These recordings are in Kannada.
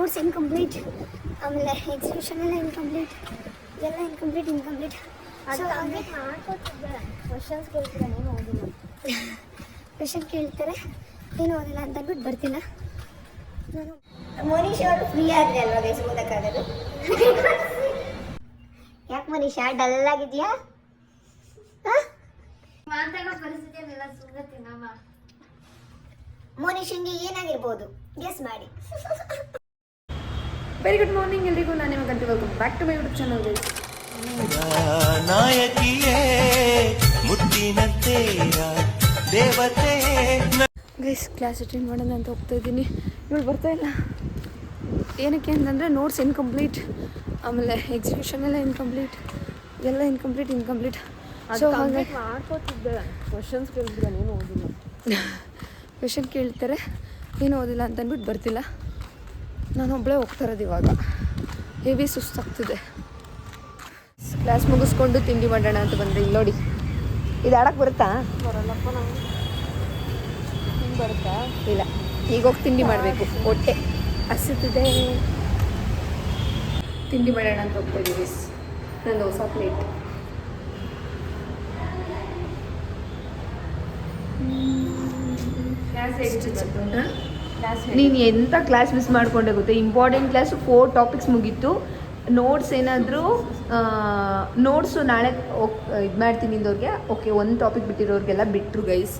ನೋಟ್ಸ್ ಇನ್ಕಂಪ್ಲೀಟ್, ಆಮೇಲೆ ಎಕ್ಸಿಬಿಷನ್ ಎಲ್ಲ ಇನ್ಕಂಪ್ಲೀಟ್, ಎಲ್ಲ ಇನ್ಕಂಪ್ಲೀಟ್. ಸೊ ಹಾಗೆ ಮಾಡ್ಕೊತಿದ್ದೆ. ಕ್ವಶನ್ಸ್ ಕೇಳ್ತೀರಾ, ಏನು ಓದಿಲ್ಲ. ಕ್ವೆಶನ್ ಕೇಳ್ತಾರೆ, ಏನು ಓದಿಲ್ಲ ಅಂತ ಅಂದ್ಬಿಟ್ಟು ಬರ್ತಿಲ್ಲ ನಾನು. ಮನೀಶ್ ಅವರು ಫ್ರೀ ಆದರೆ ಅಲ್ವಾ ಗೈಸ್ ಓದಕ್ಕಾಗೋದು. ಯಾಕೆ ಮನೀಶಾ ಡಲ್ ಆಗಿದ್ಯಾ? ಮಾತಾಡೋ ಪರಿಸ್ಥಿತಿಯಲ್ಲೆಲ್ಲ ಸುಮ್ಮನೆ ತಿನ್ನಮ್ಮ. ಮೋನಿಶಂಗೆ ಏನಾಗಿರ್ಬೋದು ಗೆಸ್ ಮಾಡಿ. ವೆರಿ ಗುಡ್ ಮಾರ್ನಿಂಗ್ ಎಲ್ರಿಗೂ. ನಾನು ನಿಮಗಂತ welcome back to my YouTube channel guys. ನಾಯಕಿಯೇ ಮುತ್ತಿನಂತೆ ದೇವತೆ. ಗೈಸ್ ಕ್ಲಾಸ್ ಅಟೆಂಡ್ ಮಾಡೋಣ ಅಂತ ಹೋಗ್ತಾ ಇದ್ದೀನಿ. ಇವಳು ಬರ್ತಾ ಇಲ್ಲ. ಏನಕ್ಕೆ ಅಂತಂದರೆ ನೋಟ್ಸ್ ಇನ್ಕಂಪ್ಲೀಟ್, ಆಮೇಲೆ ಎಕ್ಸಿಬಿಷನ್ ಎಲ್ಲ ಇನ್ಕಂಪ್ಲೀಟ್, ಎಲ್ಲ ಇನ್ಕಂಪ್ಲೀಟ್. ಸೊ ಹಾಗೆ ಮಾಡ್ಕೊತಿದ್ದೆ. ಕ್ವಶನ್ಸ್ ಕೇಳ್ತೀರಾ, ಏನು ಓದಿಲ್ಲ. ಕ್ವೆಶನ್ ಕೇಳ್ತಾರೆ, ಏನು ಓದಿಲ್ಲ ಅಂತ ಅಂದ್ಬಿಟ್ಟು ಬರ್ತಿಲ್ಲ. ನಾನು ಒಬ್ಬಳೇ ಹೋಗ್ತಾ ಇರೋದು ಇವಾಗ. ಹೆವಿ ಸುಸ್ತಾಗ್ತಿದೆ. ಕ್ಲಾಸ್ ಮುಗಿಸ್ಕೊಂಡು ತಿಂಡಿ ಮಾಡೋಣ ಅಂತ ಬಂದರೆ ಇಲ್ಲಿ ನೋಡಿ. ಇದು ಆಡೋಕ್ಕೆ ಬರುತ್ತಾ? ಬರಲ್ಲಪ್ಪ ನಂಗೆ. ಹಿಂಗೆ ಬರುತ್ತಾ? ಇಲ್ಲ, ಈಗ ಹೋಗಿ ತಿಂಡಿ ಮಾಡಬೇಕು. ಹೊಟ್ಟೆ ಹಸಿತಿದೆ. ತಿಂಡಿ ಮಾಡೋಣ ಅಂತ ಹೋಗ್ತಾ ಇದ್ದೀವಿ. ನಂದು ಹೊಸ ಪ್ಲೇಟ್. ನೀನು ಎಂಥ ಕ್ಲಾಸ್ ಮಿಸ್ ಮಾಡಿಕೊಂಡೆ ಗೊತ್ತೆ. ಇಂಪಾರ್ಟೆಂಟ್ ಕ್ಲಾಸು 4 ಟಾಪಿಕ್ಸ್ ಮುಗೀತು. ನೋಟ್ಸ್ ಏನಾದರೂ ನೋಟ್ಸು ನಾಳೆ ಇದು ಮಾಡ್ತೀನಿ ಇಂದವ್ರಿಗೆ. ಓಕೆ, ಒಂದು ಟಾಪಿಕ್ ಬಿಟ್ಟಿರೋರಿಗೆಲ್ಲ ಬಿಟ್ಟರು ಗೈಸ್.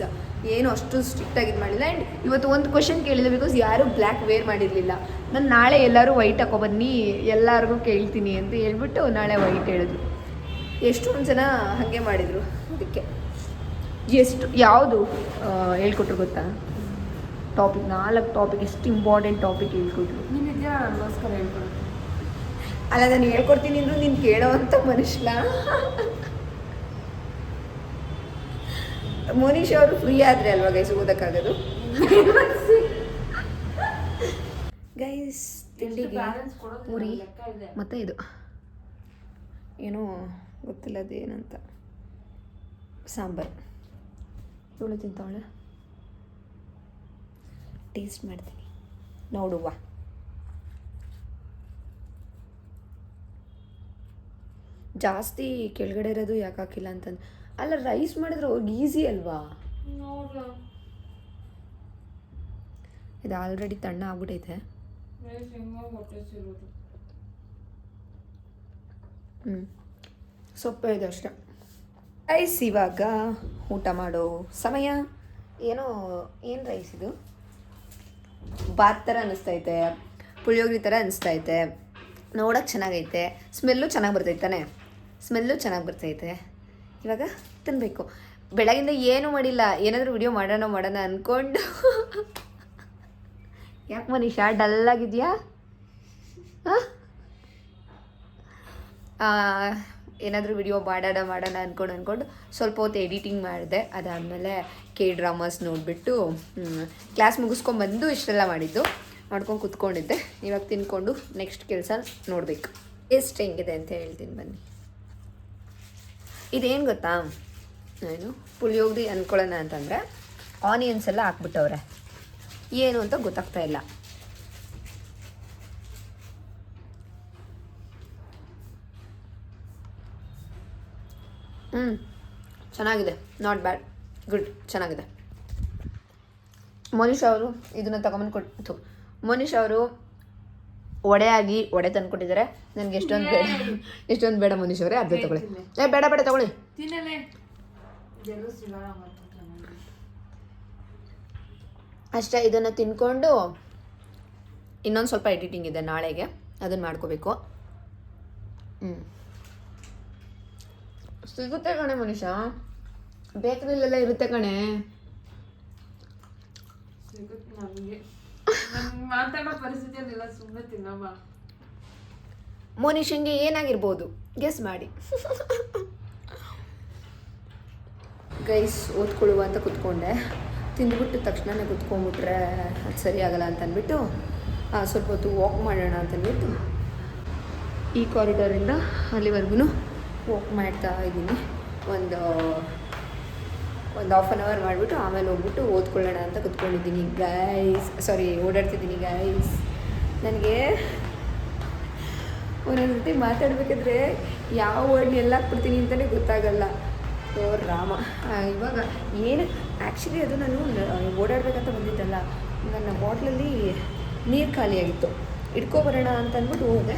ಏನು ಅಷ್ಟು ಸ್ಟ್ರಿಕ್ಟಾಗಿ ಇದು ಮಾಡಿಲ್ಲ. ಆ್ಯಂಡ್ ಇವತ್ತು ಒಂದು ಕ್ವಶನ್ ಕೇಳಿಲ್ಲ, ಬಿಕಾಸ್ ಯಾರೂ ಬ್ಲ್ಯಾಕ್ ವೇರ್ ಮಾಡಿರಲಿಲ್ಲ. ನಾನು ನಾಳೆ ಎಲ್ಲರೂ ವೈಟ್ ಹಾಕೊಬನ್ನಿ, ಎಲ್ಲರಿಗೂ ಕೇಳ್ತೀನಿ ಅಂತ ಹೇಳ್ಬಿಟ್ಟು ನಾಳೆ ವೈಟ್ ಹೇಳಿದ್ರು. ಎಷ್ಟೊಂದು ಜನ ಹಾಗೆ ಮಾಡಿದರು. ಅದಕ್ಕೆ ಯಾವುದು ಹೇಳ್ಕೊಟ್ರು ಗೊತ್ತಾ? ಟಾಪಿಕ್ 4 ಟಾಪಿಕ್, ಎಷ್ಟು ಇಂಪಾರ್ಟೆಂಟ್ ಟಾಪಿಕ್ ಹೇಳ್ಕೊಟ್ರು. ನೀನು ಇದೆಯಾ ನನಗೋಸ್ಕರ ಹೇಳ್ಕೊಡು. ಅಲ್ಲ, ನಾನು ಹೇಳ್ಕೊಡ್ತೀನಿ ಅಂದರೂ ನೀನು ಕೇಳೋವಂಥ ಮನುಷ್ಯಲ್ಲ. ಮೋನಿಶ್ ಅವರು ಫ್ರೀ ಆದರೆ ಅಲ್ವಾ ಗೈಸ್ ಓದಕ್ಕಾಗೋದು. ಗೈಸ್ ತಿಂಡಿಗೆ ಪೂರಿ ಮತ್ತು ಇದು ಏನೋ ಗೊತ್ತಿಲ್ಲ ಅದೇನಂತ, ಸಾಂಬಾರು. ಇವಳು ತಿಂತವಳೆ. ಟೇಸ್ಟ್ ಮಾಡ್ತೀನಿ, ನೋಡುವ. ಜಾಸ್ತಿ ಕೆಳಗಡೆ ಇರೋದು ಯಾಕೆ ಹಾಕಿಲ್ಲ ಅಂತಂದು. ಅಲ್ಲ, ರೈಸ್ ಮಾಡಿದ್ರೆ ಅವ್ರಿಗೆ ಈಸಿ ಅಲ್ವಾ? ಇದು ಆಲ್ರೆಡಿ ತಣ್ಣ ಆಗ್ಬಿಟ್ಟೈತೆ. ಸೊಪ್ಪು ಇದೆ ಅಷ್ಟೇ. ರೈಸ್ ಇವಾಗ ಊಟ ಮಾಡೋ ಸಮಯ. ಏನು ರೈಸ್ ಇದು? ಬಾತ್ ಥರ ಅನ್ನಿಸ್ತೈತೆ, ಪುಳಿಯೋಗರೆ ಥರ ಅನ್ನಿಸ್ತೈತೆ. ನೋಡೋಕೆ ಚೆನ್ನಾಗೈತೆ, ಸ್ಮೆಲ್ಲು ಚೆನ್ನಾಗಿ ಬರ್ತೈತೆ ತಾನೆ. ಸ್ಮೆಲ್ಲು ಚೆನ್ನಾಗಿ ಬರ್ತೈತೆ. ಇವಾಗ ತಿನ್ನಬೇಕು. ಬೆಳಗಿಂದ ಏನೂ ಮಾಡಿಲ್ಲ, ಏನಾದರೂ ವಿಡಿಯೋ ಮಾಡೋಣ ಅಂದ್ಕೊಂಡು. ಯಾಕೆ ಮನೀಶಾ ಡಲ್ಲಾಗಿದೆಯಾ? ಏನಾದರೂ ವಿಡಿಯೋ ಮಾಡೋಣ ಅಂದ್ಕೊಂಡು ಸ್ವಲ್ಪ ಹೊತ್ತು ಎಡಿಟಿಂಗ್ ಮಾಡಿದೆ. ಅದಾದಮೇಲೆ ಡ್ರಾಮಾಸ್ ನೋಡಿಬಿಟ್ಟು ಕ್ಲಾಸ್ ಮುಗಿಸ್ಕೊಂಡ್ಬಂದು ಇಷ್ಟೆಲ್ಲ ಮಾಡ್ಕೊಂಡು ಕೂತ್ಕೊಂಡಿದ್ದೆ. ಇವಾಗ ತಿನ್ಕೊಂಡು ನೆಕ್ಸ್ಟ್ ಕೆಲಸ ನೋಡಬೇಕು. ಟೇಸ್ಟ್ ಹೆಂಗಿದೆ ಅಂತ ಹೇಳ್ತೀನಿ ಬನ್ನಿ. ಇದೇನು ಗೊತ್ತಾ, ನಾನು ಪುಳಿಯೋಗರೆ ಅಂದ್ಕೊಳ್ಳೋಣ ಅಂತಂದರೆ ಆನಿಯನ್ಸ್ ಎಲ್ಲ ಹಾಕ್ಬಿಟ್ಟವ್ರೆ. ಏನು ಅಂತ ಗೊತ್ತಾಗ್ತಾ ಇಲ್ಲ. ಚೆನ್ನಾಗಿದೆ, ನಾಟ್ ಬ್ಯಾಡ್, ಗುಡ್, ಚೆನ್ನಾಗಿದೆ. ಮನೀಶ್ ಅವರು ಇದನ್ನು ತಗೊಂಬಂದು ಮನೀಶ್ ಅವರು ವಡೆ ತಂದ್ಕೊಟ್ಟಿದ್ದಾರೆ. ನನಗೆ ಎಷ್ಟೊಂದು ಬೇಡ ಮನೀಶ್ ಅವರೇ, ಅರ್ಧ ತಗೊಳ್ಳಿ. ಬೇಡ ತಗೊಳ್ಳಿ. ಅಷ್ಟೇ. ಇದನ್ನು ತಿನ್ಕೊಂಡು ಇನ್ನೊಂದು ಸ್ವಲ್ಪ ಎಡಿಟಿಂಗ್ ಇದೆ ನಾಳೆಗೆ, ಅದನ್ನು ಮಾಡ್ಕೋಬೇಕು. ಸಿಗುತ್ತೆ ಕಣೆ ಮನೀಶಾ, ಬೇಕರಿಲೆಲ್ಲ ಇರುತ್ತೆ ಕಣೆ. ಮಾತಾಡೋ ಪರಿಸ್ಥಿತಿಯಲ್ಲೆಲ್ಲ ಸುಮ್ಮನೆ ತಿನ್ನಮ್ಮ. ಮೋನಿಶಂಗೆ ಏನಾಗಿರ್ಬೋದು ಗೆಸ್ ಮಾಡಿ. ಗೈಸ್ ಓದ್ಕೊಳ್ಳುವ ಅಂತ ಕೂತ್ಕೊಂಡೆ. ತಿಂದ್ಬಿಟ್ಟು ತಕ್ಷಣನೇ ಕೂತ್ಕೊಂಡ್ಬಿಟ್ರೆ ಅದು ಸರಿ ಆಗಲ್ಲ ಅಂತ ಅಂದ್ಬಿಟ್ಟು ಸ್ವಲ್ಪ ಹೊತ್ತು ವಾಕ್ ಮಾಡೋಣ ಅಂತಂದ್ಬಿಟ್ಟು ಈ ಕಾರಿಡಾರಿಂದ ಅಲ್ಲಿವರೆಗೂ ವಾಕ್ ಮಾಡ್ತಾ ಇದ್ದೀನಿ. ಒಂದು ಹಾಫ್ ಆನ್ ಅವರ್ ಮಾಡಿಬಿಟ್ಟು ಆಮೇಲೆ ಹೋಗ್ಬಿಟ್ಟು ಓದ್ಕೊಳ್ಳೋಣ ಅಂತ ಕೂತ್ಕೊಂಡಿದ್ದೀನಿ ಗೈಸ್. ಓಡಾಡ್ತಿದ್ದೀನಿ ಗೈಸ್. ನನಗೆ ಒಂದೊಂದು ಜೊತೆ ಮಾತಾಡ್ಬೇಕಾದ್ರೆ ಯಾವ ವರ್ಡ್ನ ಎಲ್ಲ ಹಾಕ್ಬಿಡ್ತೀನಿ ಅಂತಲೇ ಗೊತ್ತಾಗಲ್ಲ. ಓ ರಾಮ. ಇವಾಗ ಏನು ಆ್ಯಕ್ಚುಲಿ ಅದು ನಾನು ಓಡಾಡಬೇಕಂತ ಬಂದಿದ್ದಲ್ಲ, ನನ್ನ ಬಾಟ್ಲಲ್ಲಿ ನೀರು ಖಾಲಿಯಾಗಿತ್ತು, ಇಟ್ಕೊಬರೋಣ ಅಂತ ಅಂದ್ಬಿಟ್ಟು ಹೋದೆ.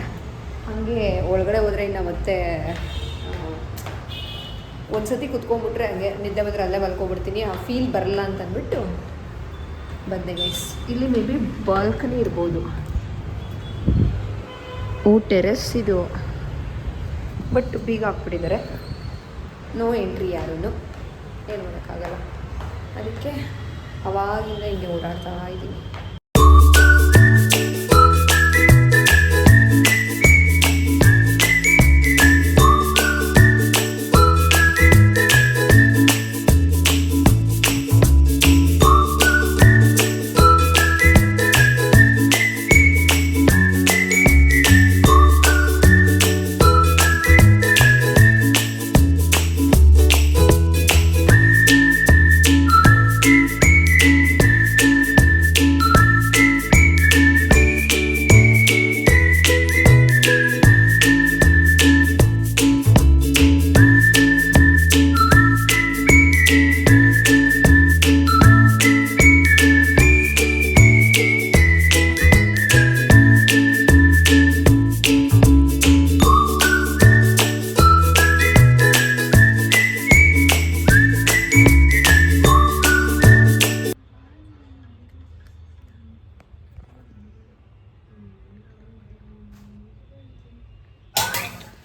ಹಾಗೆ ಒಳಗಡೆ ಹೋದರೆ ಇನ್ನು ಮತ್ತೆ ಒಂದು ಸತಿ ಕುತ್ಕೊಂಡ್ಬಿಟ್ರೆ ಹಂಗೆ ನಿದ್ದೆ ಬಂದರೆ ಅಲ್ಲೇ ಮಲ್ಕೊಬಿಡ್ತೀನಿ, ಆ ಫೀಲ್ ಬರಲ್ಲ ಅಂತ ಅಂದ್ಬಿಟ್ಟು ಬಂದೆ ಗೈಸ್. ಇಲ್ಲಿ ಮೇ ಬಿ ಬಾಲ್ಕನಿ ಇರ್ಬೋದು. ಟೆರೆಸ್ ಇದು, ಬಟ್ ಬೀಗ ಹಾಕ್ಬಿಟ್ಟಿದ್ದಾರೆ, ನೋ ಎಂಟ್ರಿ ಯಾರೂ, ಏನು ಮಾಡೋಕ್ಕಾಗಲ್ಲ. ಅದಕ್ಕೆ ಅವಾಗಿಂದ ಹಿಂಗೆ ಓಡಾಡ್ತಾ ಇದ್ದೀನಿ.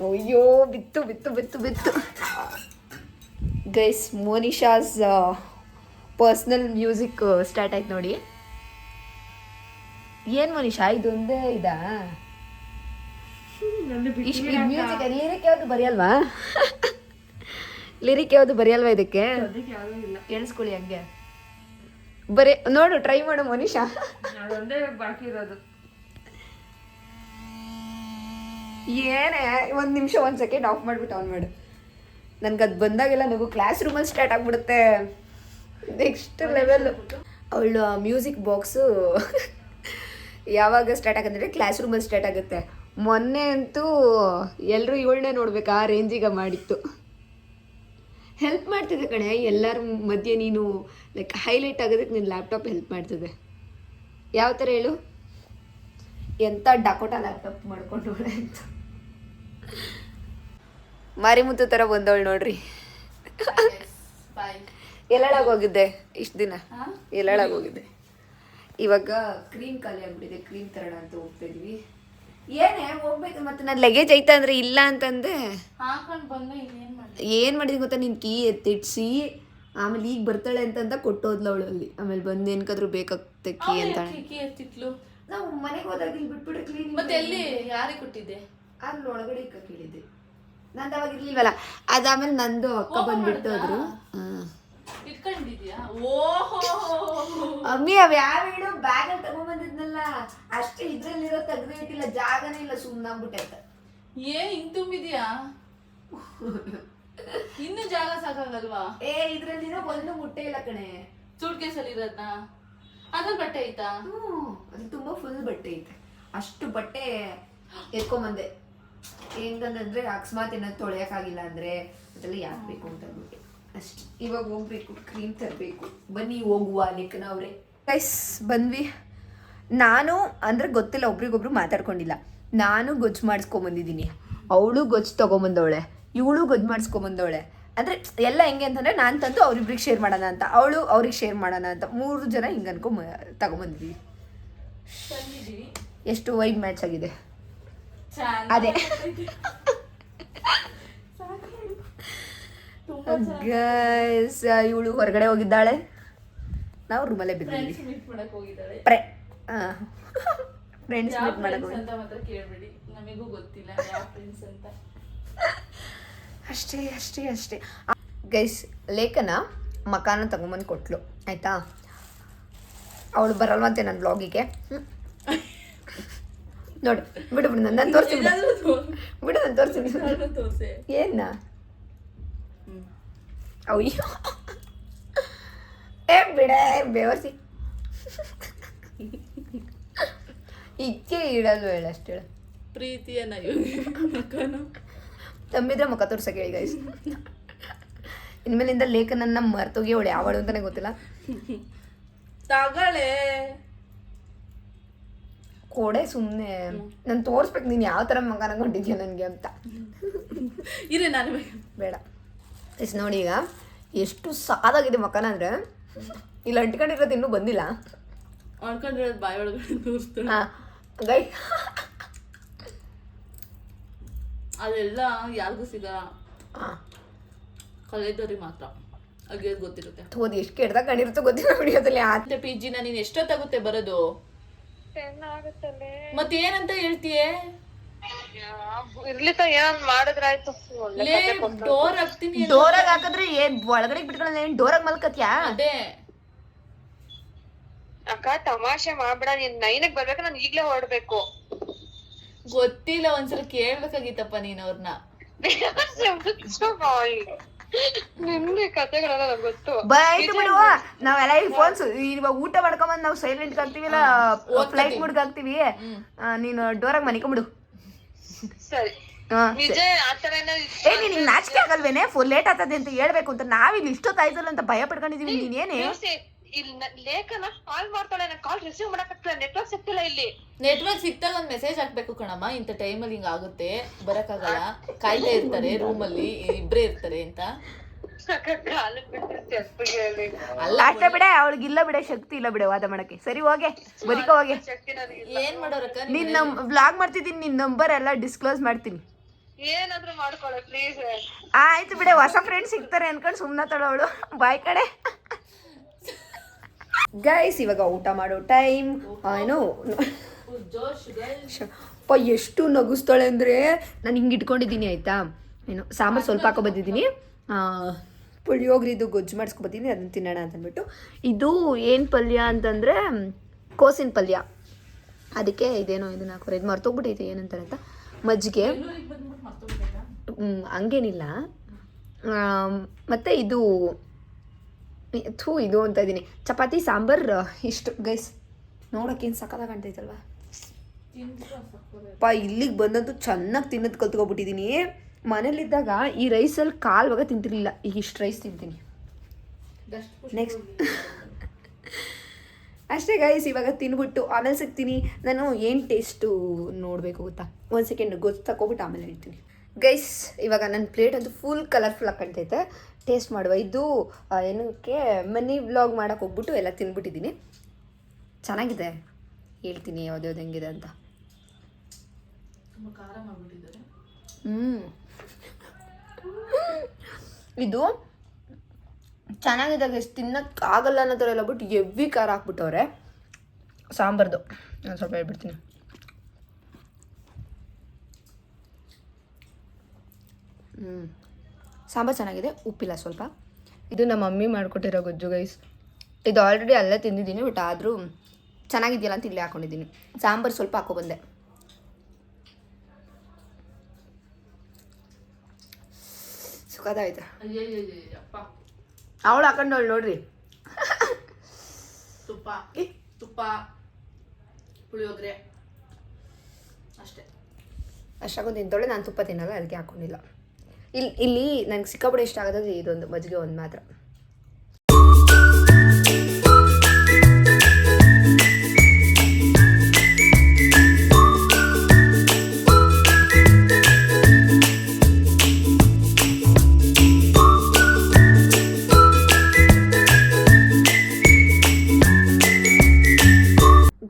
ಅಯ್ಯೋ ಬಿತ್ತು ಬಿತ್ತು ಬಿತ್ತು ಬಿತ್ತು ಗೈಸ್. ಮೋನಿಶಾಸ್ ಪರ್ಸ್ನಲ್ ಮ್ಯೂಸಿಕ್ ಸ್ಟಾರ್ಟ್ ಆಯ್ತು ನೋಡಿ. ಏನು ಮೋನಿಶಾ ಇದೊಂದೇ ಇದಾ? ಮ್ಯೂಸಿಕ್ ಲಿರಿಕ್ ಯಾವುದು ಬರೆಯಲ್ವಾ? ಲಿರಿಕ್ ಯಾವುದು ಬರೆಯಲ್ವಾ ಇದಕ್ಕೆ? ಕೇಳಿಸ್ಕೊಳ್ಳಿ ಹಂಗೆ ಬರೀ ನೋಡು, ಟ್ರೈ ಮಾಡು ಮೋನಿಶಾ. ಅದೊಂದೇ ಬಾಕಿ ಇರೋದು. ಏನೇ ಒಂದು ನಿಮಿಷ, ಒಂದು ಸೆಕೆಂಡ್ ಆಫ್ ಮಾಡಿಬಿಟ್ಟು ಆನ್ ಮಾಡು. ನನಗೆ ಅದು ಬಂದಾಗೆಲ್ಲ ನನಗೂ ಕ್ಲಾಸ್ ರೂಮಲ್ಲಿ ಸ್ಟಾರ್ಟ್ ಆಗಿಬಿಡುತ್ತೆ ನೆಕ್ಸ್ಟ್ ಲೆವೆಲ್. ಅವಳು ಮ್ಯೂಸಿಕ್ ಬಾಕ್ಸು ಯಾವಾಗ ಸ್ಟಾರ್ಟ್ ಆಗಂದ್ರೆ ಕ್ಲಾಸ್ ರೂಮಲ್ಲಿ ಸ್ಟಾರ್ಟ್ ಆಗುತ್ತೆ. ಮೊನ್ನೆ ಅಂತೂ ಎಲ್ಲರೂ ಇವಳನ್ನೇ ನೋಡ್ಬೇಕು, ಆ ರೇಂಜಿಗೆ ಮಾಡಿತ್ತು. ಹೆಲ್ಪ್ ಮಾಡ್ತಿದ್ದೆ ಕಣೆ ಎಲ್ಲರ ಮಧ್ಯೆ. ನೀನು ಲೈಕ್ ಹೈಲೈಟ್ ಆಗೋದಕ್ಕೆ ನಿನ್ನ ಲ್ಯಾಪ್ಟಾಪ್ ಹೆಲ್ಪ್ ಮಾಡ್ತಿದೆ. ಯಾವ ಥರ ಹೇಳು? ಎಂಥ ಡಕೋಟಾ ಲ್ಯಾಪ್ಟಾಪ್ ಮಾಡ್ಕೊಂಡು ಅಂತ ಮಾರಿಮುತ್ತು ಥರ ಬಂದವಳು ನೋಡ್ರಿ. ಎಲ್ಲಾಗೋಗಿದ್ದೆ ಇಷ್ಟು ದಿನ? ಎಲ್ಲಾಗೋಗಿದ್ದೆ. ಇವಾಗ ಕ್ರೀಮ್ ಖಾಲಿ ಆಗ್ಬಿಟ್ಟಿದೆ, ಕ್ರೀಮ್ ತರೋಣ ಅಂತ ಹೋಗ್ತಾ ಇದ್ವಿ. ಏನೇ ಹೋಗ್ಬೇಕು, ಮತ್ತೆ ನನ್ನ ಲಗೇಜ್ ಐತೆ ಅಂದರೆ ಇಲ್ಲ ಅಂತಂದೆ. ಏನು ಮಾಡಿದ್ವಿ ಗೊತ್ತಾ, ನಿನ್ನ ಕೀ ಎತ್ತಿಡ್ಸಿ ಆಮೇಲೆ ಈಗ ಬರ್ತಾಳೆ ಅಂತಂದ ಕೊಟ್ಟೋದ್ಲ ಅವಳು ಅಲ್ಲಿ. ಆಮೇಲೆ ಬಂದು ಏನ್ಕಾದ್ರೂ ಬೇಕಾಗ್ತೆ ಕೀ ಅಂತ. ನಾವು ಮನೆಗೆ ಹೋದಾಗ ಇಲ್ಲಿ ಬಿಟ್ಬಿಟ್ಟು ಕ್ಲೀನ್. ಮತ್ತೆ ಎಲ್ಲಿ ಯಾರಿಗೆ ಕೊಟ್ಟಿದ್ದೆ? ಅಲ್ಲಿ ಒಳಗಡೆ ಇಕ್ಕ ಕೇಳಿದ್ದೆ. ನಂದು ಅವಾಗ ಇರ್ಲಿಲ್ವಲ್ಲ, ಅದಾದ್ಮೇಲೆ ನಂದು ಅಕ್ಕ ಬಂದ್ಬಿಟ್ಟು ಹೋದ್ರು. ಇಟ್ಕೊಂಡಿದ್ಯಾ? ಓಹೋ ಅಮ್ಮಿ ಅವ್ ಯಾವ ಹೇಳು ಬ್ಯಾಗ್ ಅಲ್ಲಿ ತಗೊಂಡ್ಬಂದಿದ್ನಲ್ಲ ಅಷ್ಟೇ, ಇದ್ರಲ್ಲಿರೋ ತೆಗ್ದು ಇಟ್ಟಿಲ್ಲ, ಜಾಗನೇ ಇಲ್ಲ, ಸುಮ್ಮನಾಗ್ಬಿಟ್ಟೆ ಅಂತ. ಏನ್ ಹಿಂಗ್ ತುಂಬಿದ್ಯಾ? ಇನ್ನು ಜಾಗ ಸಾಕಾಗಲ್ವಾ? ಇದ್ರಲ್ಲಿರೋ ಒಂದು ಮುಟ್ಟೆ ಇಲ್ಲ ಕಣೆ. ಸೂಟ್ ಕೇಸಲ್ಲಿ ಇರೋದ್ನ ಅದ್ರಲ್ಲಿ ಬಟ್ಟೆ ಐತಾ? ಅದು ತುಂಬಾ ಫುಲ್ ಬಟ್ಟೆ ಐತೆ. ಅಷ್ಟು ಬಟ್ಟೆ ಎತ್ಕೊಂಬಂದೆ. ಹೆಂಗಂದ್ರೆ ಅಕಸ್ಮಾತ್ ಏನಾದ್ರು ತೊಳೆಯಕ್ಕಾಗಿಲ್ಲ ಅಂದ್ರೆ ಅದೆಲ್ಲ ಯಾಕೆ ಬೇಕು ಅಂತ ಅಂದ್ಬಿಟ್ಟು ಅಷ್ಟೇ. ಇವಾಗ ಹೋಗ್ಬೇಕು, ಕ್ರೀಮ್ ತರಬೇಕು. ಬನ್ನಿ ಹೋಗುವ ಲೆಕ್ಕನವ್ರೆ. ಗೈಸ್ ಬಂದ್ವಿ. ನಾನು ಅಂದ್ರೆ ಗೊತ್ತಿಲ್ಲ, ಒಬ್ರಿಗೊಬ್ರು ಮಾತಾಡ್ಕೊಂಡಿಲ್ಲ. ನಾನು ಗೊಜ್ಜು ಮಾಡಿಸ್ಕೊಂಬಂದಿದ್ದೀನಿ, ಅವಳು ಗೊಜ್ಜು ತೊಗೊಂಬಂದವಳೆ, ಇವಳು ಗೊಜ್ಜು ಮಾಡಿಸ್ಕೊಂಬಂದವಳೆ. ಅಂದರೆ ಎಲ್ಲ ಹೆಂಗೆ ಅಂತಂದರೆ ನಾನು ತಂದು ಅವ್ರಿಬ್ರಿಗೆ ಶೇರ್ ಮಾಡೋಣ ಅಂತ, ಅವಳು ಅವ್ರಿಗೆ ಶೇರ್ ಮಾಡೋಣ ಅಂತ, 3 ಜನ ಹಿಂಗೆ ತಗೊಂಬಂದಿದ್ದೀವಿ. ಎಷ್ಟು ವೈಬ್ ಮ್ಯಾಚ್ ಆಗಿದೆ ಅದೇ. ಗೈಸ್ ಇವಳು ಹೊರಗಡೆ ಹೋಗಿದ್ದಾಳೆ, ನಾವು ರೂಮಲ್ಲೇ ಬಿದ್ದಿದ್ದೀವಿ. ಫ್ರೆಂಡ್ಸ್ ಮೀಟ್ ಮಾಡಕ್ಕೆ ಅಂತ ಮಾತ್ರ ಕೇಳಬೇಡಿ, ನಮಗೂ ಗೊತ್ತಿಲ್ಲ ಯಾವ ಫ್ರೆಂಡ್ಸ್ ಅಂತ. ಅಷ್ಟೇ ಅಷ್ಟೇ ಅಷ್ಟೇ ಗೈಸ್. ಲೇಖನ ಮಕಾನ ತಗೊಂಬಂದು ಕೊಟ್ಲು ಆಯಿತಾ. ಅವಳು ಬರಲ್ವಂತೆ ನನ್ನ ಬ್ಲಾಗಿಗೆ. ನೋಡಿ ಬಿಡು ಬಿಡು, ನಾನು ತೋರಿಸ್ತೀನಿ ಬಿಡು, ನಾನು ತೋರಿಸ್ತೀನಿ. ಏನ ಅಯ್ಯೋ ಬಿಡ ಬೇವರ್ಸಿ. ಇಕ್ಕೆ ಇಡಲ್ವ ಹೇಳ ಅಷ್ಟು ಹೇಳು. ಪ್ರೀತಿಯ ನಯೋಗಿನು ತಮ್ಮಿದ್ರೆ ಮುಖ ತೋರ್ಸಕ್ಕೆ ಹೇಳಿ ಗೈಸ್. ಇನ್ಮೇಲಿಂದ ಲೇಖನನ್ನ ಮರ್ತೋಗಿ ಅವಳು ಯಾವಳು ಅಂತಾನೆ ಗೊತ್ತಿಲ್ಲ. ತಗಳೆ ಕೊಡೆ ಸುಮ್ಮನೆ ನಾನು ತೋರಿಸ್ಬೇಕು ನೀನು ಯಾವ ಥರ ಮಗ ಅನ್ಕೊಂಡಿದ್ಯಾ ನನಗೆ ಅಂತ. ಇರೇ ನಾನು ಬೇಡ ಎಸ್ ನೋಡಿ ಈಗ ಎಷ್ಟು ಸಾದಾಗಿದೆ ಮಕ್ಕನ ಅಂದರೆ ಇಲ್ಲಿ ಅಂಟ್ಕೊಂಡಿರೋದು ಇನ್ನೂ ಬಂದಿಲ್ಲ. ಅನ್ಕೊಂಡಿರೋದು ಬಾಯಿ ಒಳಗಡೆ ತೋರಿಸ್ತಾಳೆ. ಹಾಂ ಗೈ ಅದೆಲ್ಲ ಯಾರಿಗೂ ಸಿಗಲ್ಲ, ಹಾಂ ಕಲಿಯೋರಿಗೆ ಮಾತ್ರ ಅಗಿಯೋದು ಗೊತ್ತಿರುತ್ತೆ. ಹೋದ್ ಎಷ್ಟು ಕೆಡ್ದಾಗ ಕಂಡಿರುತ್ತೋ ಗೊತ್ತಿಲ್ಲ ವಿಡಿಯೋದಲ್ಲಿ. ಮತ್ತೆ PG ನ ನೀನ್ ಎಷ್ಟೊತ್ತಾಗುತ್ತೆ ಬರೋದು? ಮತ್ತೆ ಏನಂತ ಹೇಳ್ತೀಯೇ? ಇರ್ಲಿಕ್ಕ ಏನೊಂದ್ ಮಾಡಿದ್ರಾಯ್ತು. ಡೋರ್ ಹಾಕ್ತೀನಿ. ಡೋರಾಗ ಹಾಕಿದ್ರೆ ಏನ್ ಒಳಗಡೆ ಬಿಟ್ಕೊಳ್ಳಲ್ಲ, ಏನ್ ಡೋರಾಗ ಮಲ್ಕತ್ಯಾ? ಅದೇ ಅಕ್ಕ ತಮಾಷೆ ಮಾಡ್ಬೇಡ, ನೀನ್ 9ಕ್ಕೆ ಬರ್ಬೇಕು, ನಾನು ಈಗ್ಲೇ ಹೊರಡ್ಬೇಕು. ಗೊತ್ತಿಲ್ಲ, ಒಂದ್ಸಲ ಕೇಳ್ಬೇಕಾಗಿತ್ತಪ್ಪ ನೀನ್ ಅವ್ರನ್ನ. ನಿಮ್ಗೆ ಕತೆಗಳೆಲ್ಲ ನಂಗ್ ಗೊತ್ತು. ಬೈತು ಬಿಡುವ, ನಾವೆಲ್ಲ ಈ ಫೋನ್ಸ್ ಇವಾಗ ಊಟ ಮಾಡ್ಕೊಂಬಂದ್ ನಾವು ಸೈಲೆಂಟ್ ಆಗ್ತೀವಿಲ್ಲ, ಫ್ಲೈಟ್ ಮುಡ್ಗ ಹಾಕ್ತಿವಿ. ನೀನು ಡೋರಾಗ ಮನಿಕೊಂಬಿಡು. ಸರಿ ನಿಜ ಆತರ ಏ ನಿನ್ ನಾಚಿಕೆ ಆಗಲ್ವೇನೆ ಫುಲ್ ಲೇಟ್ ಆಗ್ತದೆ ಅಂತ ಹೇಳ್ಬೇಕು ಅಂತ ನಾವಿಲ್ಲಿ ಇಷ್ಟೊತ್ತಾಯ್ತಲ್ಲ ಅಂತ ಭಯ ಪಡ್ಕೊಂಡಿದೀವಿ. ನೀನೇನೆ ಇಲ್ಲಿ ಲೇಖನ ಕಾಲ್ ಮಾಡ್ತಾಳೆ, ನಾನು ಕಾಲ್ ರಿಸೀವ್ ಮಾಡಕ್ಕಾಗ್ತಿಲ್ಲ, ನೆಟ್ವರ್ಕ್ ಸಿಗ್ತಿಲ್ಲ ಇಲ್ಲಿ. ನೆಟ್ವರ್ಕ್ ಸಿಕ್ತಾಗ ಒಂದ್ ಮೆಸೇಜ್ ಹಾಕ್ಬೇಕು ಕಣಮ್ಮ, ಇಂಥ ಟೈಮಲ್ಲಿ ಹಿಂಗ ಆಗುತ್ತೆ, ಬರಕ್ಕಾಗಲ್ಲ, ಕಾಯ್ತಾ ಇರ್ತಾರೆ ರೂಮಲ್ಲಿ, ಇಬ್ರೇ ಇರ್ತಾರೆ ಅಂತ. ಅಷ್ಟೇ ಬಿಡೆ, ಅವಳಿಗೆ ಇಲ್ಲ ಬಿಡೆ, ಶಕ್ತಿ ಇಲ್ಲ ಬಿಡೆ ವಾದ ಮಾಡಕ್ಕೆ. ಸರಿ ಹೋಗೆ ಬರಿಕೋ ಹೋಗೆ. ಏನ್ ಮಾಡೋರಕ್ಕ? ನಿನ್ ವ್ಲಾಗ್ ಮಾಡ್ತಿದ್ದೀನಿ, ನಿನ್ ನಂಬರ್ ಎಲ್ಲ ಡಿಸ್ಕ್ಲೋಸ್ ಮಾಡ್ತೀನಿ. ಏನಾದ್ರೂ ಮಾಡ್ಕೊಳ್ಳ ಪ್ಲೀಸ್. ಆಯ್ತು ಬಿಡೆ, ಹೊಸ ಫ್ರೆಂಡ್ಸ್ ಸಿಗ್ತಾರೆ ಅನ್ಕೊಂಡು ಸುಮ್ಮನೆ ಅವಳು. ಬಾಯ್ ಕಡೆ ಗೈಸ್, ಇವಾಗ ಊಟ ಮಾಡೋ ಟೈಮ್. ಏನೋ ಅಪ್ಪ ಎಷ್ಟು ನಗಿಸ್ತಾಳೆ ಅಂದರೆ, ನಾನು ಹಿಂಗೆ ಇಟ್ಕೊಂಡಿದ್ದೀನಿ ಆಯಿತಾ. ಏನು ಸಾಂಬಾರು ಸ್ವಲ್ಪ ಹಾಕೋ ಬಂದಿದ್ದೀನಿ, ಪುಳಿಯೋಗ್ರಿದು ಗೊಜ್ಜು ಮಾಡಿಸ್ಕೊಬತ್ತೀನಿ, ಅದನ್ನು ತಿನ್ನೋಣ ಅಂತಂದ್ಬಿಟ್ಟು. ಇದು ಏನು ಪಲ್ಯ ಅಂತಂದರೆ ಕೋಸಿನ ಪಲ್ಯ. ಅದಕ್ಕೆ ಇದೇನೋ ಇದನ್ನು ಹಾಕೋರು, ಇದು ಮರ್ತೋಗ್ಬಿಟ್ಟೈತೆ ಏನಂತಾರೆ ಅಂತ. ಮಜ್ಜಿಗೆ ಹಂಗೇನಿಲ್ಲ. ಮತ್ತು ಇದು ಇದು ಅಂತ ಇದ್ದೀನಿ, ಚಪಾತಿ ಸಾಂಬಾರು. ಇಷ್ಟು ಗೈಸ್, ನೋಡೋಕ್ಕೇನು ಸಕ್ಕತ್ತಾಗಿ ಕಾಣ್ತೈತಲ್ವ. ಇಲ್ಲಿಗೆ ಬಂದಂತೂ ಚೆನ್ನಾಗಿ ತಿನ್ನೋದು ಕಲ್ತ್ಕೊಬಿಟ್ಟಿದ್ದೀನಿ. ಮನೇಲಿದ್ದಾಗ ಈ ರೈಸಲ್ಲಿ ಕಾಲು ಭಾಗ ತಿಂತಿರ್ಲಿಲ್ಲ, ಈಗ ಇಷ್ಟು ರೈಸ್ ತಿಂತೀನಿ. ನೆಕ್ಸ್ಟ್ ಅಷ್ಟೇ ಗೈಸ್, ಇವಾಗ ತಿನ್ಬಿಟ್ಟು ಆಮೇಲೆ ಸಿಗ್ತೀನಿ. ನಾನು ಏನು ಟೇಸ್ಟು ನೋಡಬೇಕು ಗೊತ್ತಾ, ಒಂದು ಸೆಕೆಂಡ್ ಗೊತ್ತು ತಗೊಬಿಟ್ಟು ಆಮೇಲೆ ಹೇಳ್ತೀನಿ. ಗೈಸ್ ಇವಾಗ ನನ್ನ ಪ್ಲೇಟ್ ಅಂತೂ ಫುಲ್ ಕಲರ್ಫುಲ್ ಆಗಿ ಕಾಣ್ತೈತೆ. ಟೇಸ್ಟ್ ಮಾಡುವ. ಇದು ಏನಕ್ಕೆ ಮನಿ ವ್ಲಾಗ್ ಮಾಡೋಕೆ ಹೋಗ್ಬಿಟ್ಟು ಎಲ್ಲ ತಿಂದ್ಬಿಟ್ಟಿದ್ದೀನಿ. ಚೆನ್ನಾಗಿದೆ, ಹೇಳ್ತೀನಿ ಯಾವ್ದು ಹೆಂಗಿದೆ ಅಂತ. ಇದು ಚೆನ್ನಾಗಿದೆ ಗೈಸ್, ತಿನ್ನೋಕ್ಕಾಗಲ್ಲ ಅನ್ನೋ ಥರ ಎಲ್ಲ ಬಿಟ್ಟು ಎವ್ವಿ ಖಾರ ಹಾಕ್ಬಿಟ್ಟವ್ರೆ ಸಾಂಬಾರ್ದು. ನಾನು ಸ್ವಲ್ಪ ಹೇಳ್ಬಿಡ್ತೀನಿ. ಸಾಂಬಾರು ಚೆನ್ನಾಗಿದೆ, ಉಪ್ಪಿಲ್ಲ ಸ್ವಲ್ಪ. ಇದು ನಮ್ಮ ಮಮ್ಮಿ ಮಾಡಿಕೊಟ್ಟಿರೋ ಗೊಜ್ಜು ಗೈಸ್. ಇದು ಆಲ್ರೆಡಿ ಅಲ್ಲೇ ತಿಂದಿದ್ದೀನಿ, ಬಟ್ ಆದರೂ ಚೆನ್ನಾಗಿದೆಯಲ್ಲ ಅಂತ ಇಲ್ಲೇ ಹಾಕ್ಕೊಂಡಿದ್ದೀನಿ. ಸಾಂಬಾರು ಸ್ವಲ್ಪ ಹಾಕೊಬಂದೆ. ಸುಖದಾಯ್ತು. ಅವಳು ಹಾಕೊಂಡವಳು ನೋಡ್ರಿ. ತುಪ್ಪ ಪುಳಿಯೋಗರೆ ಅಷ್ಟೇ. ಅಷ್ಟಾಗೊಂದು ತಿಂತೋಳೆ, ನಾನು ತುಪ್ಪ ತಿನ್ನಲ್ಲ, ಅದಕ್ಕೆ ಹಾಕ್ಕೊಂಡಿಲ್ಲ. ಇಲ್ಲಿ ನಂಗೆ ಸಿಕ್ಕಾಪಟ್ಟೆ ಇಷ್ಟ ಆಗೋದು ಇದೊಂದು ಮಜ್ಜಿಗೆ ಒಂದು ಮಾತ್ರ.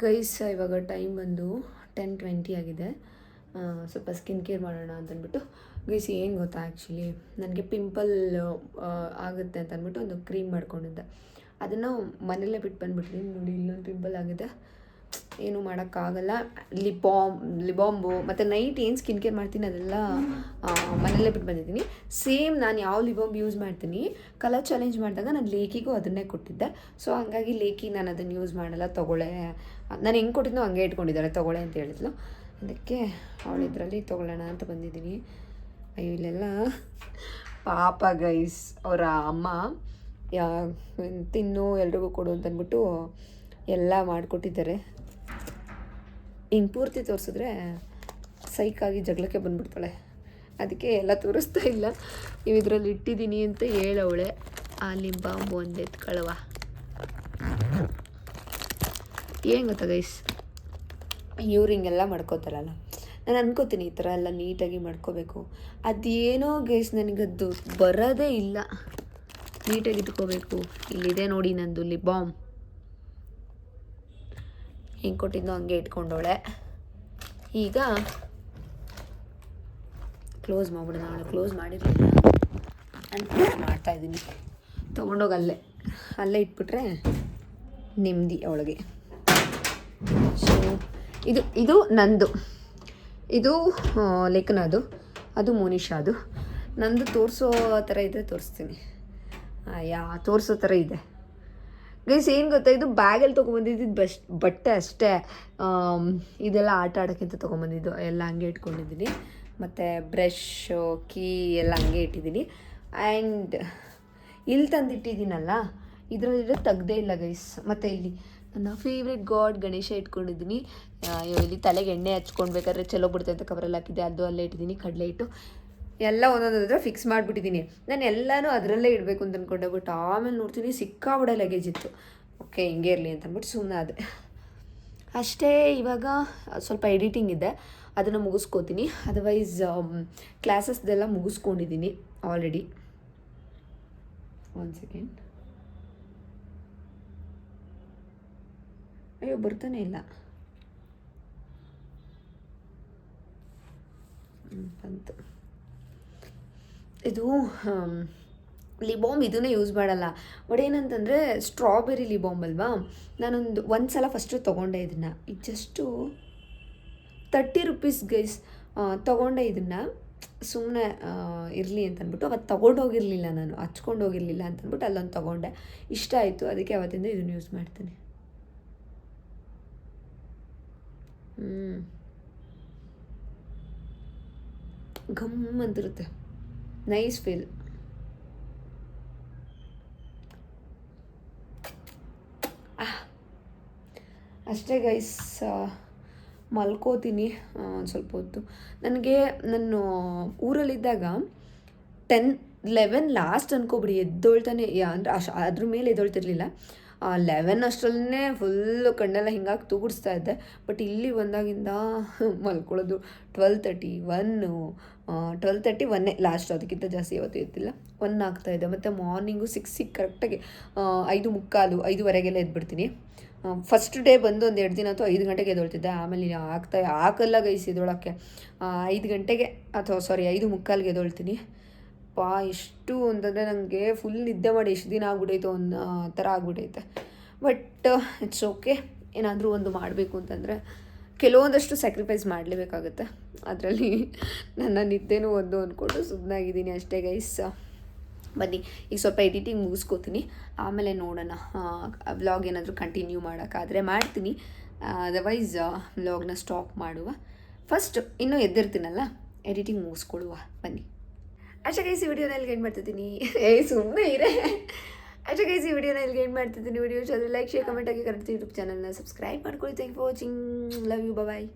ಗೈಸ್ ಇವಾಗ ಟೈಮ್ ಬಂದು 10:20 ಆಗಿದೆ. ಸ್ವಲ್ಪ ಸ್ಕಿನ್ ಕೇರ್ ಮಾಡೋಣ ಅಂತಂದ್ಬಿಟ್ಟು ಗೈಸ್, ಏನು ಗೊತ್ತಾ, ಆ್ಯಕ್ಚುಲಿ ನನಗೆ ಪಿಂಪಲ್ ಆಗುತ್ತೆ ಅಂತ ಅಂದ್ಬಿಟ್ಟು ಒಂದು ಕ್ರೀಮ್ ಮಾಡ್ಕೊಂಡಿದ್ದೆ. ಅದನ್ನು ಮನೆಯಲ್ಲೇ ಬಿಟ್ಟು ಬಂದುಬಿಟ್ರಿ. ನೋಡಿ ಇಲ್ಲೊಂದು ಪಿಂಪಲ್ ಆಗಿದೆ, ಏನೂ ಮಾಡೋಕ್ಕಾಗಲ್ಲ. ಲಿಬಾಂಬು ಮತ್ತು ನೈಟ್ ಏನು ಸ್ಕಿನ್ ಕೇರ್ ಮಾಡ್ತೀನಿ ಅದೆಲ್ಲ ಮನೆಯಲ್ಲೇ ಬಿಟ್ಟು ಬಂದಿದ್ದೀನಿ. ಸೇಮ್ ನಾನು ಯಾವ ಲಿಬಾಂಬ್ ಯೂಸ್ ಮಾಡ್ತೀನಿ, ಕಲರ್ ಚಾಲೆಂಜ್ ಮಾಡಿದಾಗ ನಾನು ಲೇಕಿಗೂ ಅದನ್ನೇ ಕೊಟ್ಟಿದ್ದೆ. ಸೊ ಹಂಗಾಗಿ ಲೇಕಿ ನಾನು ಅದನ್ನು ಯೂಸ್ ಮಾಡಲ್ಲ, ತೊಗೊಳ್ಳೆ, ನಾನು ಹೆಂಗೆ ಕೊಟ್ಟಿದ್ನೋ ಹಂಗೆ ಇಟ್ಕೊಂಡಿದ್ದಾರೆ, ತೊಗೊಳ್ಳೆ ಅಂತ ಹೇಳಿದ್ಲು. ಅದಕ್ಕೆ ಅವಳು ಇದರಲ್ಲಿ ತೊಗೊಳ್ಳೋಣ ಅಂತ ಬಂದಿದ್ದೀನಿ. ಅಯ್ಯೋ ಇಲ್ಲೆಲ್ಲ ಪಾಪ ಗೈಸ್, ಅವರ ಅಮ್ಮ ತಿನ್ನು ಎಲ್ರಿಗೂ ಕೊಡು ಅಂತಂದ್ಬಿಟ್ಟು ಎಲ್ಲ ಮಾಡಿಕೊಟ್ಟಿದ್ದಾರೆ. ಹಿಂಗೆ ಪೂರ್ತಿ ತೋರಿಸಿದ್ರೆ ಸೈಕಾಗಿ ಜಗಳಕ್ಕೆ ಬಂದ್ಬಿಡ್ತಾಳೆ. ಅದಕ್ಕೆ ಎಲ್ಲ ತೋರಿಸ್ತಾ ಇಲ್ಲ. ನೀವು ಇದರಲ್ಲಿ ಇಟ್ಟಿದ್ದೀನಿ ಅಂತ ಹೇಳವಳೆ. ಅಲ್ಲಿ ಬಾಂಬು ಒಂದು ಎತ್ಕೊಳ್ಳುವ. ಏನು ಗೊತ್ತಾ ಗೈಸ್, ಇವ್ರು ಹಿಂಗೆಲ್ಲ ಮಾಡ್ಕೋತಾರಲ್ಲ, ನಾನು ಅನ್ಕೋತೀನಿ ಈ ಥರ ಎಲ್ಲ ನೀಟಾಗಿ ಮಾಡ್ಕೋಬೇಕು. ಅದೇನೋ ಗೈಸ್ ನನಗದ್ದು ಬರೋದೇ ಇಲ್ಲ. ನೀಟಾಗಿ ಇಟ್ಕೋಬೇಕು. ಇಲ್ಲಿದೆ ನೋಡಿ ನಂದು ಲಿಪ್ ಬಾಮ್, ಹಿಂಗೆ ಕೊಟ್ಟಿದ್ದು ಹಂಗೆ ಇಟ್ಕೊಂಡವಳೆ. ಈಗ ಕ್ಲೋಸ್ ಮಾಡ್ಬಿಡೋಣ. ಅವಳು ಕ್ಲೋಸ್ ಮಾಡಿರಲಿಲ್ಲ, ನಾನು ಕ್ಲೋಸ್ ಮಾಡ್ತಾಯಿದ್ದೀನಿ. ತೊಗೊಂಡೋಗಿ ಅಲ್ಲೇ ಇಟ್ಬಿಟ್ರೆ ನೆಮ್ಮದಿ ಅವಳಿಗೆ. ಸೊ ಇದು ನಂದು, ಇದು ಲೇಖನದು, ಅದು ಮೋನಿಷಾದು. ನಂದು ತೋರಿಸೋ ಥರ ಇದ್ದರೆ ತೋರಿಸ್ತೀನಿ. ತೋರಿಸೋ ಥರ ಇದೆ ಗೈಸ್. ಏನು ಗೊತ್ತಾ, ಇದು ಬ್ಯಾಗಲ್ಲಿ ತೊಗೊಂಬಂದಿದ್ದು ಬಟ್ಟೆ ಅಷ್ಟೇ. ಇದೆಲ್ಲ ಆಟ ಆಡೋಕ್ಕಿಂತ ತೊಗೊಂಬಂದಿದ್ದು ಎಲ್ಲ ಹಂಗೆ ಇಟ್ಕೊಂಡಿದ್ದೀನಿ. ಮತ್ತು ಬ್ರಷು, ಕೀ ಎಲ್ಲ ಹಂಗೆ ಇಟ್ಟಿದ್ದೀನಿ. ಆ್ಯಂಡ್ ಇಲ್ಲಿ ತಂದಿಟ್ಟಿದ್ದೀನಲ್ಲ, ಇದರಲ್ಲಿರೋ ತೆಗ್ದೇ ಇಲ್ಲ ಗೈಸ್. ಮತ್ತು ಇಲ್ಲಿ ನನ್ನ ಫೇವ್ರೆಟ್ ಗಾಡ್ ಗಣೇಶ ಇಟ್ಕೊಂಡಿದ್ದೀನಿ. ಇಲ್ಲಿ ತಲೆಗೆ ಎಣ್ಣೆ ಹಚ್ಕೊಳ್ಬೇಕಾದ್ರೆ ಚಲೋ ಬಿಡುತ್ತೆ ಅಂತ ಕವರಲ್ಲಿ ಹಾಕಿದ್ದೆ, ಅದು ಅಲ್ಲೇ ಇಟ್ಟಿದ್ದೀನಿ. ಕಡಲೆ ಹಿಟ್ಟು ಎಲ್ಲ ಒಂದೊಂದು ಫಿಕ್ಸ್ ಮಾಡಿಬಿಟ್ಟಿದ್ದೀನಿ. ನಾನು ಎಲ್ಲನೂ ಅದರಲ್ಲೇ ಇಡಬೇಕು ಅಂತ ಅಂದ್ಕೊಂಡೆ. ಬಟ್ ಆಮೇಲೆ ನೋಡ್ತೀನಿ ಸಿಕ್ಕಾಬಿಡ ಲಗೇಜ್ ಇತ್ತು. ಓಕೆ ಹಿಂಗೆ ಇರಲಿ ಅಂತ ಅಂದ್ಬಿಟ್ಟು ಸುಮ್ಮನೆ ಅದೇ ಅಷ್ಟೇ. ಇವಾಗ ಸ್ವಲ್ಪ ಎಡಿಟಿಂಗ್ ಇದೆ, ಅದನ್ನು ಮುಗಿಸ್ಕೋತೀನಿ. ಅದರ್ವೈಸ್ ಕ್ಲಾಸಸ್ದೆಲ್ಲ ಮುಗಿಸ್ಕೊಂಡಿದ್ದೀನಿ ಆಲ್ರೆಡಿ. 1 ಸೆಕೆಂಡ್. ಅಯ್ಯೋ ಬರ್ತಾನೆ ಇಲ್ಲ. ಬಂತು. ಇದು ಲಿಬಾಮ್ ಇದನ್ನೇ ಯೂಸ್ ಮಾಡಲ್ಲ. ಬಟ್ ಏನಂತಂದರೆ ಸ್ಟ್ರಾಬೆರಿ ಲಿಬಾಮ್ ಅಲ್ವಾ, ಒಂದು ಸಲ ಫಸ್ಟು ತೊಗೊಂಡೆ ಇದನ್ನು. ಇದು ಜಸ್ಟು 30 ರೂಪೀಸ್ ಗೈಸ್. ತೊಗೊಂಡೆ ಇದನ್ನು ಸುಮ್ಮನೆ ಇರಲಿ ಅಂತ ಅಂದ್ಬಿಟ್ಟು. ಅವತ್ತು ತೊಗೊಂಡೋಗಿರಲಿಲ್ಲ, ನಾನು ಹಚ್ಕೊಂಡು ಹೋಗಿರಲಿಲ್ಲ ಅಂತಂದ್ಬಿಟ್ಟು ಅಲ್ಲೊಂದು ತೊಗೊಂಡೆ. ಇಷ್ಟ ಆಯಿತು, ಅದಕ್ಕೆ ಅವತ್ತಿಂದ ಇದನ್ನು ಯೂಸ್ ಮಾಡ್ತೀನಿ. ಘಮ್ ಅಂತಿರುತ್ತೆ, ನೈಸ್ ಫೀಲ್. ಅಷ್ಟೇ ಗೈಸ್, ಮಲ್ಕೋತೀನಿ ಒಂದು ಸ್ವಲ್ಪ ಹೊತ್ತು. ನನಗೆ ನಾನು ಊರಲ್ಲಿದ್ದಾಗ 10-11 ಲಾಸ್ಟ್ ಅನ್ಕೋಬಿಡಿ ಎದ್ದೊಳ್ತಾನೆ. ಅಂದರೆ ಅದ್ರ ಮೇಲೆ ಎದ್ದೊಳ್ತಿರ್ಲಿಲ್ಲ. 11 ಅಷ್ಟರಲ್ಲೇ ಫುಲ್ಲು ಕಣ್ಣೆಲ್ಲ ಹಿಂಗಾಗಿ ತೂಗುಡಿಸ್ತಾ ಇದ್ದೆ. ಬಟ್ ಇಲ್ಲಿ ಬಂದಾಗಿಂದ ಮಲ್ಕೊಳ್ಳೋದು 12:30, 1 ಲಾಸ್ಟ್. ಅದಕ್ಕಿಂತ ಜಾಸ್ತಿ ಯಾವತ್ತೂ ಇರ್ತಿಲ್ಲ. 1 ಆಗ್ತಾಯಿದೆ. ಮತ್ತು ಮಾರ್ನಿಂಗು 6 ಕರೆಕ್ಟಾಗಿ 5:45, 5:15 ಎದ್ಬಿಡ್ತೀನಿ. ಫಸ್ಟ್ ಡೇ ಬಂದು ಒಂದು 2 ದಿನ ಅಥವಾ 5 ಗಂಟೆಗೆ ಎದ್ದೊಳ್ತಿದ್ದೆ. ಆಮೇಲೆ ಹಾಕಲ್ಲ ಗೈಸ್ ಎದ್ದೊಳಕ್ಕೆ. 5 ಗಂಟೆಗೆ ಅಥವಾ 5:45 ಎದ್ದೊಳ್ತೀನಿ. ಎಷ್ಟು ಅಂತಂದರೆ ನನಗೆ ಫುಲ್ ನಿದ್ದೆ ಮಾಡಿ ಎಷ್ಟು ದಿನ ಆಗ್ಬಿಟ್ಟೈತೆ ಅನ್ನೋ ಥರ ಆಗ್ಬಿಟ್ಟೈತೆ. But it's okay. ಏನಾದರೂ ಒಂದು ಮಾಡಬೇಕು ಅಂತಂದರೆ ಕೆಲವೊಂದಷ್ಟು ಸ್ಯಾಕ್ರಿಫೈಸ್ ಮಾಡಲೇಬೇಕಾಗುತ್ತೆ. ಅದರಲ್ಲಿ ನನ್ನ ನಿದ್ದೆನೂ ಒಂದು ಅಂದ್ಕೊಂಡು ಸುಮ್ಮನಾಗಿದ್ದೀನಿ ಅಷ್ಟೇ ಗೈಸ್. ಬನ್ನಿ ಈಗ ಸ್ವಲ್ಪ ಎಡಿಟಿಂಗ್ ಮುಗಿಸ್ಕೋತೀನಿ, ಆಮೇಲೆ ನೋಡೋಣ. ವ್ಲಾಗ್ ಏನಾದರೂ ಕಂಟಿನ್ಯೂ ಮಾಡೋಕ್ಕಾದರೆ ಮಾಡ್ತೀನಿ, ಅದರ್ವೈಸ್ ವ್ಲಾಗ್ನ ಸ್ಟಾಪ್ ಮಾಡುವ. ಫಸ್ಟ್ ಇನ್ನೂ ಎದ್ದಿರ್ತೀನಲ್ಲ, ಎಡಿಟಿಂಗ್ ಮುಗಿಸ್ಕೊಳ್ಳುವ. ಬನ್ನಿ. ಅಷ್ಟೇ ಗೈಸ್, ಈ ವಿಡಿಯೋನ ಎಲ್ಲಿಗೆ ಏನು ಮಾಡ್ತಿದ್ದೀನಿ? ಸುಮ್ಮನೆ ಇರೇ. ಅಷ್ಟೇ ಗೈಸ್, ಈ ವಿಡಿಯೋನ ಎಲ್ಲಿಗೆ ಏನು ಮಾಡ್ತಿದ್ದೀನಿ? ವಿಡಿಯೋ ಲೈಕ್, ಶೇರ್, ಕಮೆಂಟ್ ಆಗಿ ಕರೆಕ್ಟ್ ಯೂಟ್ಯೂಬ್ ಚಾನಲ್ನ ಸಬ್ಸ್ಕ್ರೈಬ್ ಮಾಡ್ಕೊಳ್ಳಿ. Thank for watching. Love you. Bye.